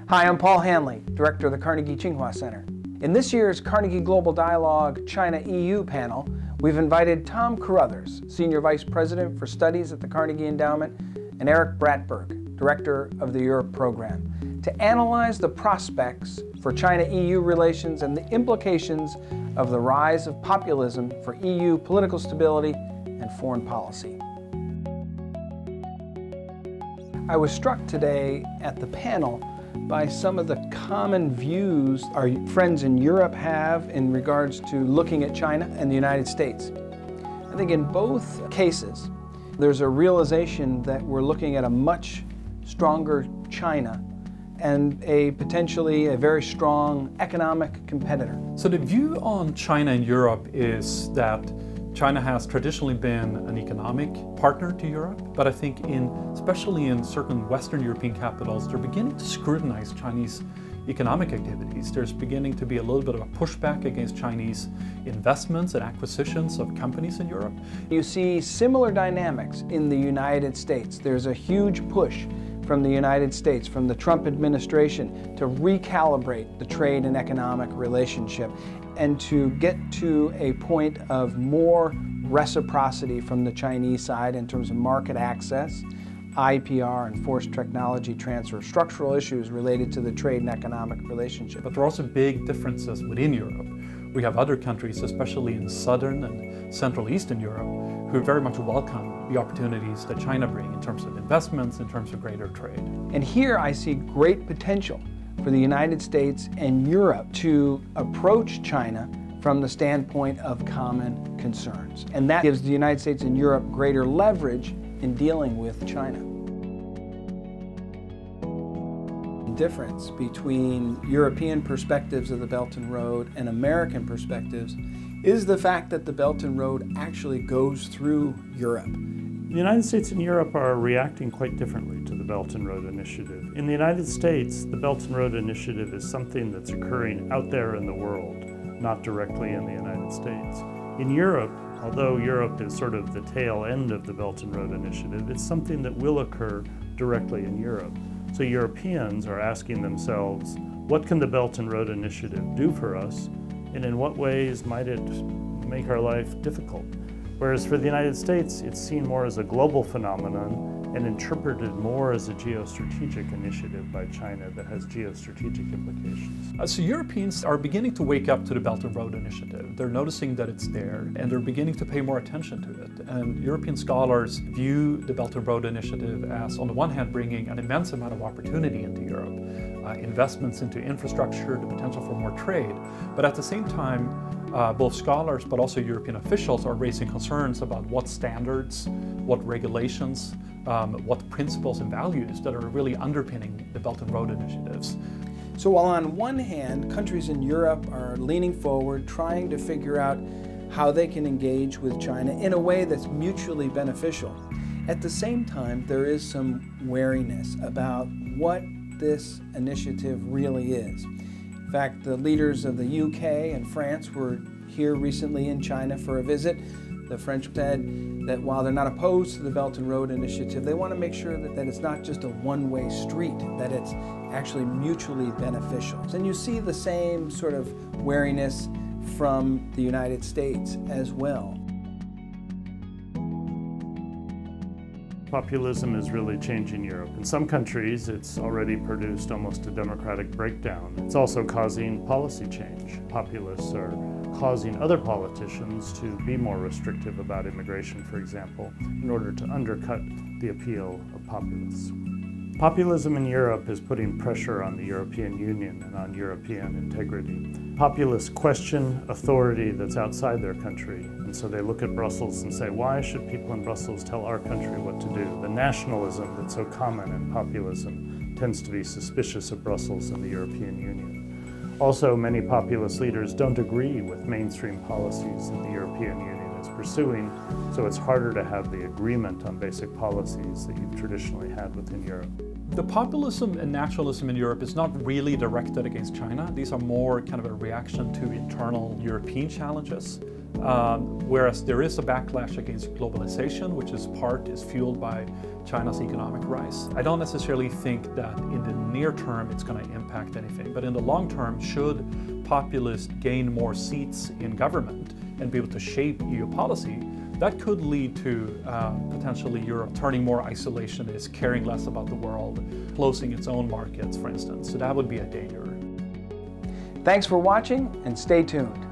Hi, I'm Paul Haenle, Director of the Carnegie Tsinghua Center. In this year's Carnegie Global Dialogue China-EU panel, we've invited Tom Carothers, Senior Vice President for Studies at the Carnegie Endowment, and Erik Brattberg, Director of the Europe Program, to analyze the prospects for China-EU relations and the implications of the rise of populism for EU political stability and foreign policy. I was struck today at the panel by some of the common views our friends in Europe have in regards to looking at China and the United States. I think in both cases, there's a realization that we're looking at a much stronger China and potentially a very strong economic competitor. So the view on China and Europe is that China has traditionally been an economic partner to Europe, but I think especially in certain Western European capitals, they're beginning to scrutinize Chinese economic activities. There's beginning to be a little bit of a pushback against Chinese investments and acquisitions of companies in Europe. You see similar dynamics in the United States. There's a huge push from the United States, from the Trump administration, to recalibrate the trade and economic relationship and to get to a point of more reciprocity from the Chinese side in terms of market access, IPR and forced technology transfer, structural issues related to the trade and economic relationship. But there are also big differences within Europe. We have other countries, especially in Southern and Central Eastern Europe, who very much welcome the opportunities that China brings in terms of investments, in terms of greater trade. And here I see great potential for the United States and Europe to approach China from the standpoint of common concerns. And that gives the United States and Europe greater leverage in dealing with China. The difference between European perspectives of the Belt and Road and American perspectives is the fact that the Belt and Road actually goes through Europe. The United States and Europe are reacting quite differently to the Belt and Road Initiative. In the United States, the Belt and Road Initiative is something that's occurring out there in the world, not directly in the United States. In Europe, although Europe is sort of the tail end of the Belt and Road Initiative, it's something that will occur directly in Europe. So Europeans are asking themselves, what can the Belt and Road Initiative do for us, and in what ways might it make our life difficult? Whereas for the United States, it's seen more as a global phenomenon and interpreted more as a geostrategic initiative by China that has geostrategic implications. So Europeans are beginning to wake up to the Belt and Road Initiative. They're noticing that it's there, and they're beginning to pay more attention to it. And European scholars view the Belt and Road Initiative as, on the one hand, bringing an immense amount of opportunity into Europe, investments into infrastructure, the potential for more trade. But at the same time, both scholars but also European officials are raising concerns about what standards, what regulations, what principles and values that are really underpinning the Belt and Road Initiatives. So while on one hand, countries in Europe are leaning forward, trying to figure out how they can engage with China in a way that's mutually beneficial, at the same time, there is some wariness about what this initiative really is. In fact, the leaders of the UK and France were here recently in China for a visit. The French said that while they're not opposed to the Belt and Road Initiative, they want to make sure that it's not just a one-way street, that it's actually mutually beneficial. And you see the same sort of wariness from the United States as well. Populism is really changing Europe. In some countries, it's already produced almost a democratic breakdown. It's also causing policy change. Populists are causing other politicians to be more restrictive about immigration, for example, in order to undercut the appeal of populists. Populism in Europe is putting pressure on the European Union and on European integrity. Populists question authority that's outside their country, and so they look at Brussels and say, why should people in Brussels tell our country what to do? The nationalism that's so common in populism tends to be suspicious of Brussels and the European Union. Also, many populist leaders don't agree with mainstream policies that the European Union is pursuing, so it's harder to have the agreement on basic policies that you've traditionally had within Europe. The populism and nationalism in Europe is not really directed against China. These are more kind of a reaction to internal European challenges. Whereas there is a backlash against globalization, which is fueled by China's economic rise. I don't necessarily think that in the near term it's going to impact anything, but in the long term, should populists gain more seats in government and be able to shape EU policy, that could lead to potentially Europe turning more isolationist, caring less about the world, closing its own markets, for instance. So that would be a danger. Thanks for watching, and stay tuned.